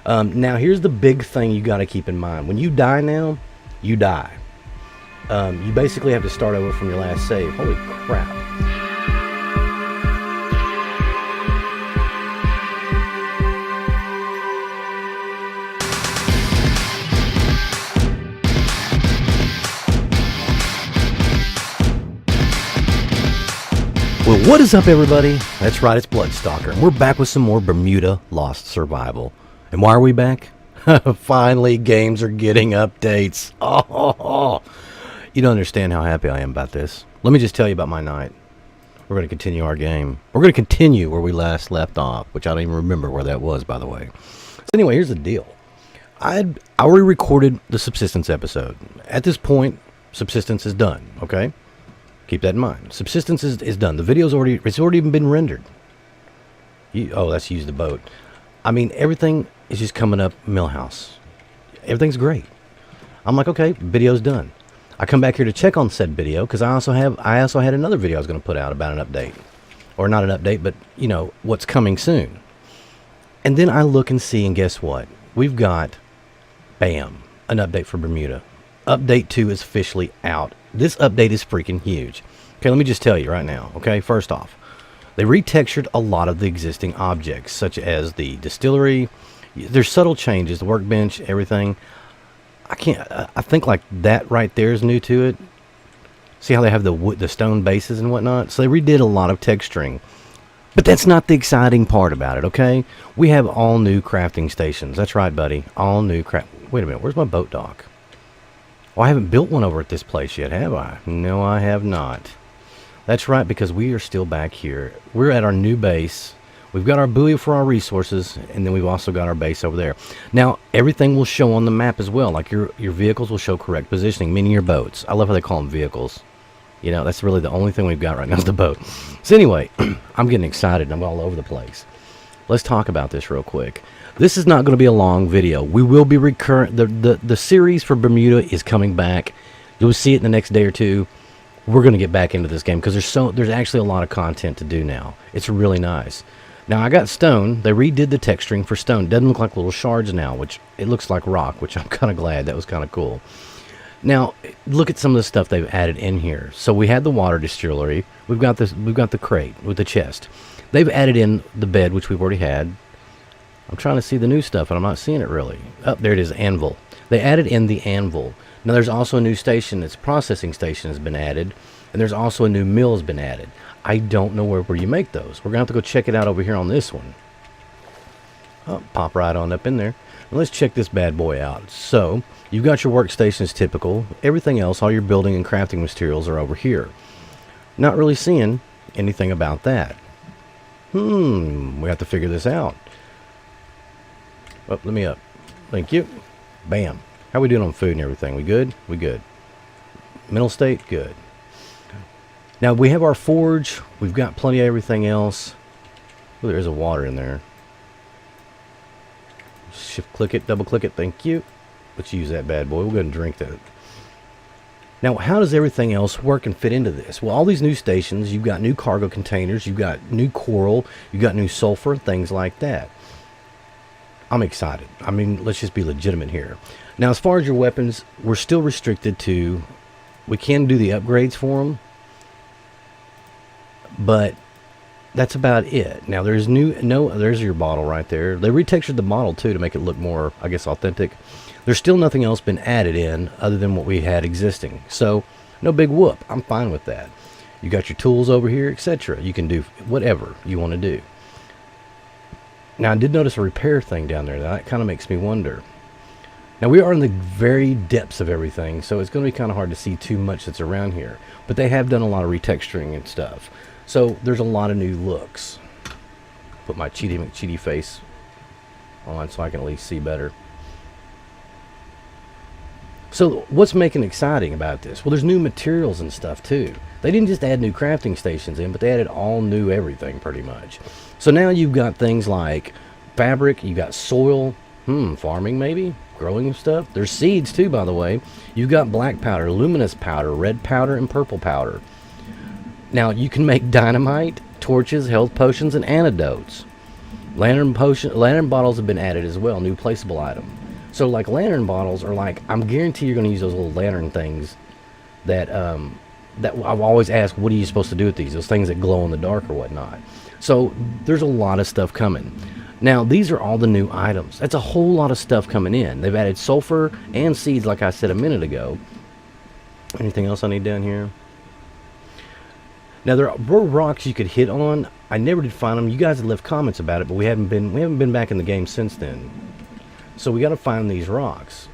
Now, here's the big thing you got to keep in mind. When you die now, you die. You basically have to start over from your last save. Holy crap. Well, what is up, everybody? That's right, it's Bloodstalker, and we're back with some more Bermuda Lost Survival. And why are we back? Finally, games are getting updates. Oh, you don't understand how happy I am about this. Let me just tell you about my night. We're going to continue our game. We're going to continue where we last left off, which I don't even remember where that was, by the way. So anyway, here's the deal. I already recorded the Subsistence episode. At this point, Subsistence is done, okay? Keep that in mind. Subsistence is done. The video's it's already been rendered. Oh, that's use the boat. I mean, everything is just coming up Millhouse. Everything's great. I'm like, okay, video's done. I come back here to check on said video because I also had another video I was going to put out about an update, or not an update, but you know what's coming soon. And then I look and see, and guess what? We've got, bam, an update for Bermuda. Update 2 is officially out. This update is freaking huge. Okay, let me just tell you right now, okay? First off, they retextured a lot of the existing objects, such as the distillery. There's subtle changes, the workbench, everything. I think like that right there is new to it. See how they have the stone bases and whatnot? So they redid a lot of texturing. But that's not the exciting part about it, okay? We have all new crafting stations. That's right, buddy. All new Wait a minute, where's my boat dock? Oh, I haven't built one over at this place yet, have I? No, I have not. That's right, because we are still back here. We're at our new base. We've got our buoy for our resources, and then we've also got our base over there. Now, everything will show on the map as well. Like your vehicles will show correct positioning, meaning your boats. I love how they call them vehicles. You know, that's really the only thing we've got right now is the boat. So anyway, I'm getting excited. I'm all over the place. Let's talk about this real quick. This is not going to be a long video. We will be recurrent. The series for Bermuda is coming back. You'll see it in the next day or two. We're going to get back into this game because there's actually a lot of content to do now. It's really nice. Now I got stone. They redid the texturing for stone. It doesn't look like little shards now, which it looks like rock, which I'm kind of glad. That was kind of cool. Now look at some of the stuff they've added in here. So we had the water distillery. We've got the crate with the chest. They've added in the bed, which we've already had. I'm trying to see the new stuff, and I'm not seeing it really. Oh, there it is, anvil. They added in the anvil. Now, there's also a new station. Its processing station has been added, and there's also a new mill has been added. I don't know where you make those. We're going to have to go check it out over here on this one. Oh, pop right on up in there. Now, let's check this bad boy out. So, you've got your workstations typical. Everything else, all your building and crafting materials are over here. Not really seeing anything about that. We have to figure this out. Oh, let me up. Thank you. Bam. How we doing on food and everything? We good? We good. Mental state? Good. Now, we have our forge. We've got plenty of everything else. Oh, there's a water in there. Shift click it, double click it. Thank you. Let's use that bad boy. We'll go ahead and drink that. Now, how does everything else work and fit into this? Well, all these new stations, you've got new cargo containers, you've got new coral, you've got new sulfur, things like that. I'm excited. I mean, let's just be legitimate here. Now, as far as your weapons, we're still restricted to, we can do the upgrades for them, but that's about it. Now, there's there's your bottle right there. They retextured the bottle too to make it look more, I guess, authentic. There's still nothing else been added in other than what we had existing. So, no big whoop. I'm fine with that. You got your tools over here, etc. You can do whatever you want to do. Now, I did notice a repair thing down there. That kind of makes me wonder. Now, we are in the very depths of everything, so it's going to be kind of hard to see too much that's around here. But they have done a lot of retexturing and stuff. So, there's a lot of new looks. Put my Cheaty McCheaty face on so I can at least see better. So, what's making it exciting about this? Well, there's new materials and stuff, too. They didn't just add new crafting stations in, but they added all new everything, pretty much. So now you've got things like fabric, you got soil, farming maybe, growing stuff. There's seeds too, by the way. You've got black powder, luminous powder, red powder, and purple powder. Now you can make dynamite, torches, health potions, and antidotes. Lantern bottles have been added as well, new placeable item. So like lantern bottles are like, I'm guarantee you're going to use those little lantern things that that I've always asked, what are you supposed to do with these? Those things that glow in the dark or whatnot. So there's a lot of stuff coming. Now these are all the new items. That's a whole lot of stuff coming in. They've added sulfur and seeds, like I said a minute ago. Anything else I need down here? Now there were rocks you could hit on. I never did find them. You guys have left comments about it, but we haven't been back in the game since then. So we got to find these rocks.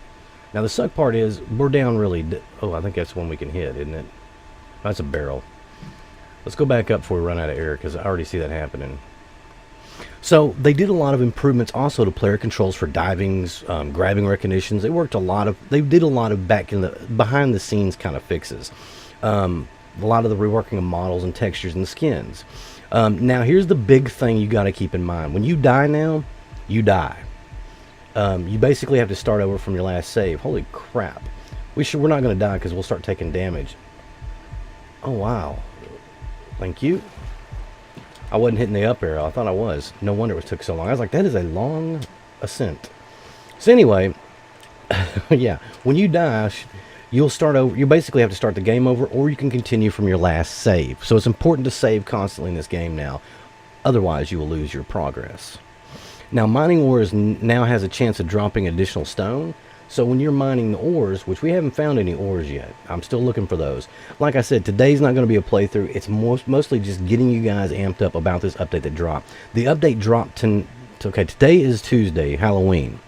Now the suck part is we're down really. Oh, I think that's one we can hit, isn't it? That's a barrel. Let's go back up before we run out of air, because I already see that happening. So they did a lot of improvements also to player controls for divings, grabbing recognitions. They worked a lot of. They did a lot of behind the scenes kind of fixes. A lot of the reworking of models and textures and skins. Now here's the big thing you got to keep in mind. When you die now, you die. You basically have to start over from your last save. Holy crap. We're not going to die because we'll start taking damage. Oh wow. Thank you. I wasn't hitting the up arrow. I thought I was. No wonder it took so long. I was like, that is a long ascent. So anyway, yeah, when you die, you'll start over. You basically have to start the game over, or you can continue from your last save. So it's important to save constantly in this game now. Otherwise, you will lose your progress. Now, mining ores now has a chance of dropping additional stone. So when you're mining the ores, which we haven't found any ores yet, I'm still looking for those. Like I said, today's not going to be a playthrough. It's mostly just getting you guys amped up about this update that dropped. The update dropped okay, today is Tuesday, Halloween.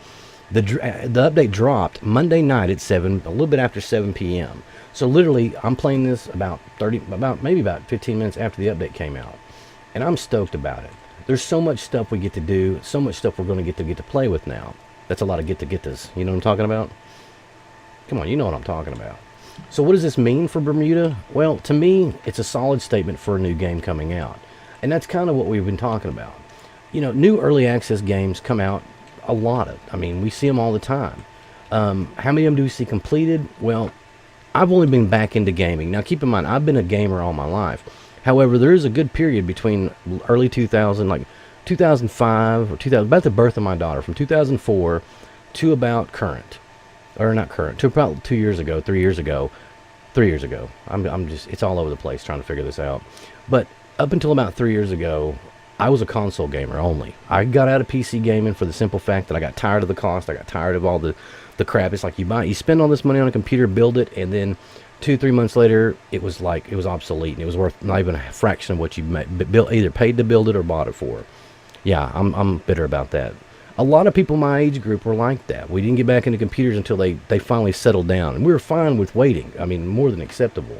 The update dropped Monday night at a little bit after 7 p.m. So literally, I'm playing this maybe about 15 minutes after the update came out, and I'm stoked about it. There's so much stuff we get to do, so much stuff we're going to get to play with now. That's a lot of get-to-get-this. You know what I'm talking about? Come on, you know what I'm talking about. So what does this mean for Bermuda? Well, to me, it's a solid statement for a new game coming out. And that's kind of what we've been talking about. You know, new early access games come out a lot of. I mean, we see them all the time. How many of them do we see completed? Well, I've only been back into gaming. Now, keep in mind, I've been a gamer all my life. However, there is a good period between early 2000, like 2005 or 2000, about the birth of my daughter, from 2004 to about current, or not current, to about 2 years ago, 3 years ago, 3 years ago. I'm just, it's all over the place trying to figure this out. But up until about 3 years ago, I was a console gamer only. I got out of PC gaming for the simple fact that I got tired of the cost. I got tired of all the crap. It's like you spend all this money on a computer, build it, and then 2-3 months later, it was obsolete, and it was worth not even a fraction of what you either paid to build it or bought it for. Yeah, I'm bitter about that. A lot of people my age group were like that. We didn't get back into computers until they finally settled down, and we were fine with waiting. I mean, more than acceptable.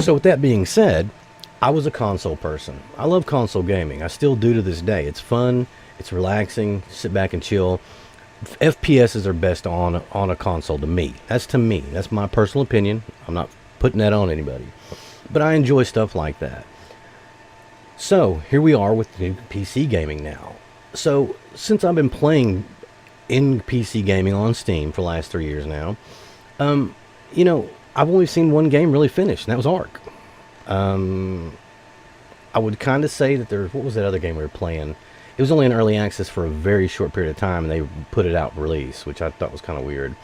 So with that being said, I was a console person. I love console gaming. I still do to this day. It's fun. It's relaxing. Sit back and chill. FPSs are best on a console to me. That's me. That's my personal opinion. I'm not putting that on anybody. But I enjoy stuff like that. So here we are with new PC gaming now. So since I've been playing in PC gaming on Steam for the last 3 years now, you know, I've only seen one game really finish, and that was Ark. I would kind of say that what was that other game we were playing? It was only in early access for a very short period of time, and they put it out release, which I thought was kind of weird.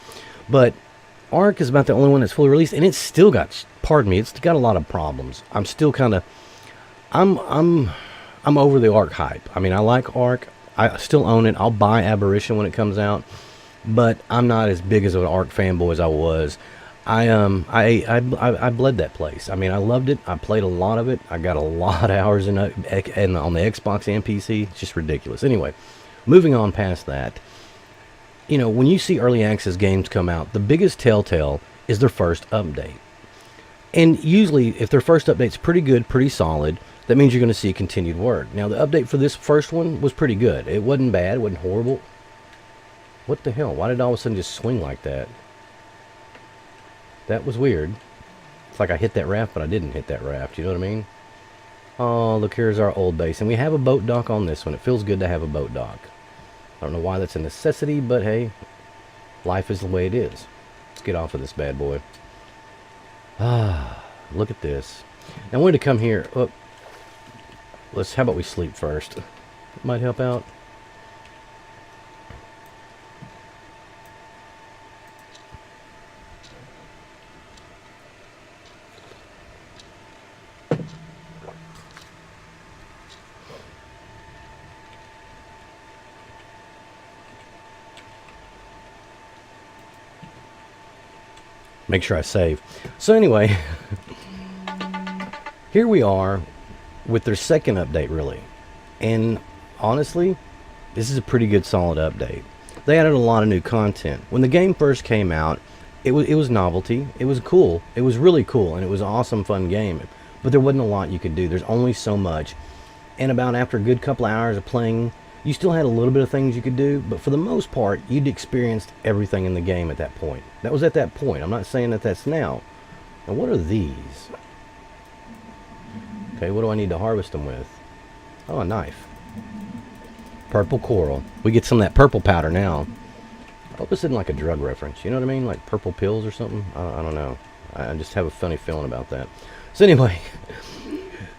But Ark is about the only one that's fully released, and it's still got, pardon me, it's got a lot of problems. I'm still kind of, I'm over the Ark hype. I mean, I like Ark. I still own it. I'll buy Aberration when it comes out, but I'm not as big as an Ark fanboy as I was. I bled that place. I mean, I loved it. I played a lot of it. I got a lot of hours on the Xbox and PC. It's just ridiculous. Anyway, moving on past that, you know, when you see early access games come out, the biggest telltale is their first update. And usually, if their first update's pretty good, pretty solid, that means you're going to see continued work. Now, the update for this first one was pretty good. It wasn't bad. It wasn't horrible. What the hell? Why did it all of a sudden just swing like that? That was weird. It's like I hit that raft, but I didn't hit that raft. You know what I mean? Oh, look, here's our old base. And we have a boat dock on this one. It feels good to have a boat dock. I don't know why that's a necessity, but hey, life is the way it is. Let's get off of this bad boy. Ah, look at this. Now, I wanted to come here. Oh, How about we sleep first? Might help out. Make sure I save. So anyway, here we are with their second update, really. And honestly, this is a pretty good solid update. They added a lot of new content. When the game first came out, it was novelty. It was cool. It was really cool, and it was an awesome, fun game. But there wasn't a lot you could do. There's only so much. And about after a good couple of hours of playing, you still had a little bit of things you could do, but for the most part, you'd experienced everything in the game at that point. That was at that point. I'm not saying that that's now. And what are these? Okay, what do I need to harvest them with? Oh, a knife. Purple coral. We get some of that purple powder now. I hope this isn't like a drug reference. You know what I mean? Like purple pills or something? I don't know. I just have a funny feeling about that. So anyway...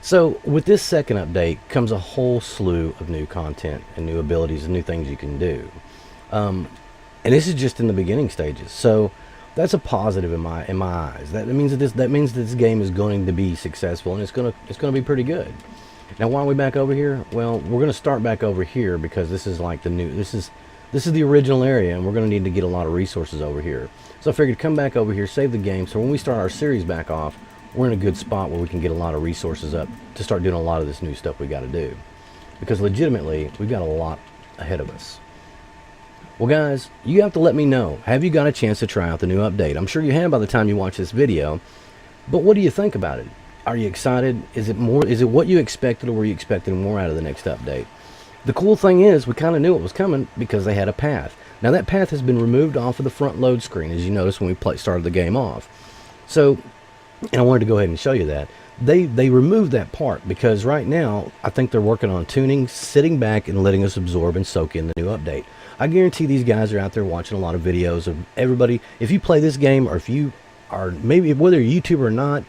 So, with this second update comes a whole slew of new content and new abilities and new things you can do. And this is just in the beginning stages. So, that's a positive in my eyes. That means that this game is going to be successful, and it's going to be pretty good. Now, why are we back over here? Well, we're going to start back over here because this is like this is the original area, and we're going to need to get a lot of resources over here. So I figured come back over here, save the game, so when we start our series back off, we're in a good spot where we can get a lot of resources up to start doing a lot of this new stuff we got to do. Because legitimately, we've got a lot ahead of us. Well guys, you have to let me know. Have you got a chance to try out the new update? I'm sure you have by the time you watch this video. But what do you think about it? Are you excited? Is it what you expected, or were you expecting more out of the next update? The cool thing is, we kind of knew it was coming because they had a path. Now that path has been removed off of the front load screen, as you noticed when we started the game off. So... and I wanted to go ahead and show you that. They removed that part because right now, I think they're working on tuning, sitting back, and letting us absorb and soak in the new update. I guarantee these guys are out there watching a lot of videos of everybody. If you play this game, or if you are, maybe whether you're a YouTuber or not,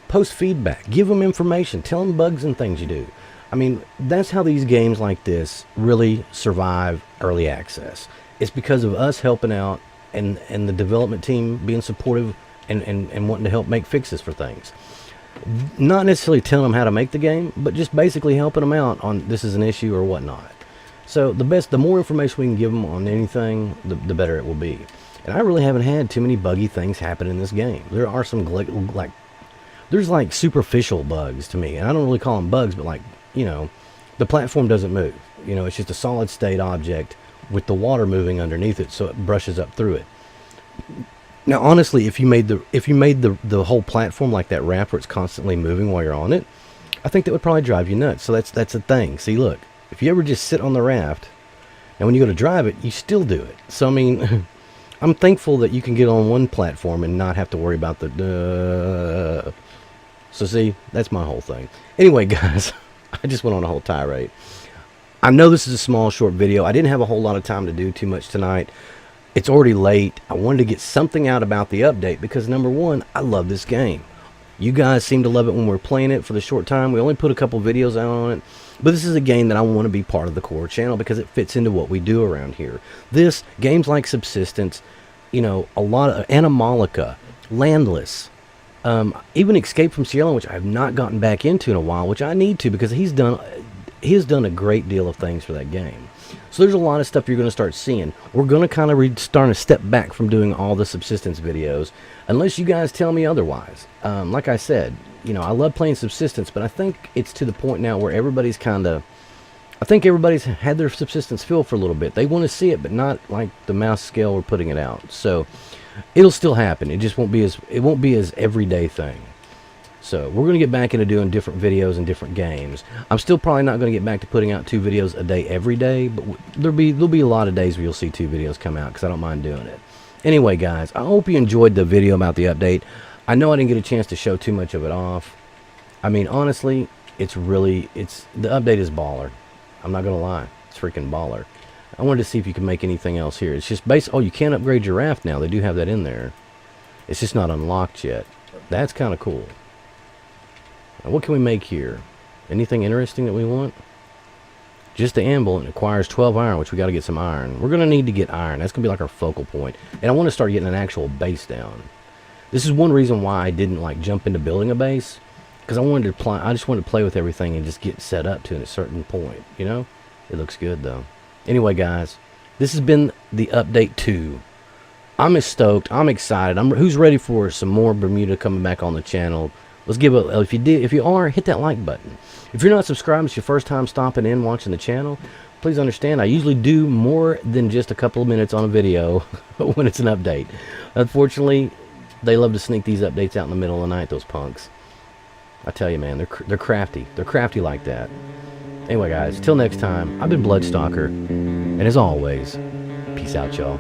post feedback. Give them information. Tell them bugs and things you do. I mean, that's how these games like this really survive early access. It's because of us helping out and the development team being supportive and wanting to help make fixes for things. Not necessarily telling them how to make the game, but just basically helping them out on this is an issue or whatnot. So the more information we can give them on anything, the better it will be. And I really haven't had too many buggy things happen in this game. There are some there's like superficial bugs to me, and I don't really call them bugs, but like, you know, the platform doesn't move. You know, it's just a solid state object with the water moving underneath it, so it brushes up through it. Now, honestly, if you made the whole platform like that raft where it's constantly moving while you're on it, I think that would probably drive you nuts. So that's a thing. See, look, if you ever just sit on the raft, and when you go to drive it, you still do it. So I mean, I'm thankful that you can get on one platform and not have to worry about the. So see, that's my whole thing. Anyway, guys, I just went on a whole tirade. I know this is a small, short video. I didn't have a whole lot of time to do too much tonight. It's already late. I wanted to get something out about the update because, number one, I love this game. You guys seem to love it when we're playing it for the short time. We only put a couple videos out on it. But this is a game that I want to be part of the core channel because it fits into what we do around here. Games like Subsistence, you know, a lot of Animalica, Landless, even Escape from Sierra Leone, which I have not gotten back into in a while, which I need to because he has done a great deal of things for that game. So there's a lot of stuff you're going to start seeing. We're going to kind of start to step back from doing all the Subsistence videos, unless you guys tell me otherwise. Like I said, you know, I love playing Subsistence, but I think it's to the point now where everybody's I think everybody's had their Subsistence feel for a little bit. They want to see it, but not like the mouse scale we're putting it out. So it'll still happen. It just won't be as everyday thing. So we're going to get back into doing different videos and different games. I'm still probably not going to get back to putting out 2 videos a day every day, but there'll be a lot of days where you'll see 2 videos come out because I don't mind doing it. Anyway, guys, I hope you enjoyed the video about the update. I know I didn't get a chance to show too much of it off. I mean, honestly, the update is baller. I'm not going to lie. It's freaking baller. I wanted to see if you can make anything else here. It's just oh, you can upgrade your raft now. They do have that in there. It's just not unlocked yet. That's kind of cool. Now, what can we make here? Anything interesting that we want? Just the anvil, and it requires 12 iron, which we got to get some iron. We're going to need to get iron. That's going to be like our focal point. And I want to start getting an actual base down. This is one reason why I didn't like jump into building a base, because I just wanted to play with everything and just get set up to a certain point, you know? It looks good though. Anyway, guys, this has been the update 2. I'm stoked. I'm excited. Who's ready for some more Bermuda coming back on the channel? Let's give a, if you are, hit that like button. If you're not subscribed, it's your first time stopping in watching the channel, please understand I usually do more than just a couple of minutes on a video when it's an update. Unfortunately, they love to sneak these updates out in the middle of the night, those punks. I tell you, man, they're crafty. They're crafty like that. Anyway, guys, till next time, I've been Bloodstalker, and as always, peace out, y'all.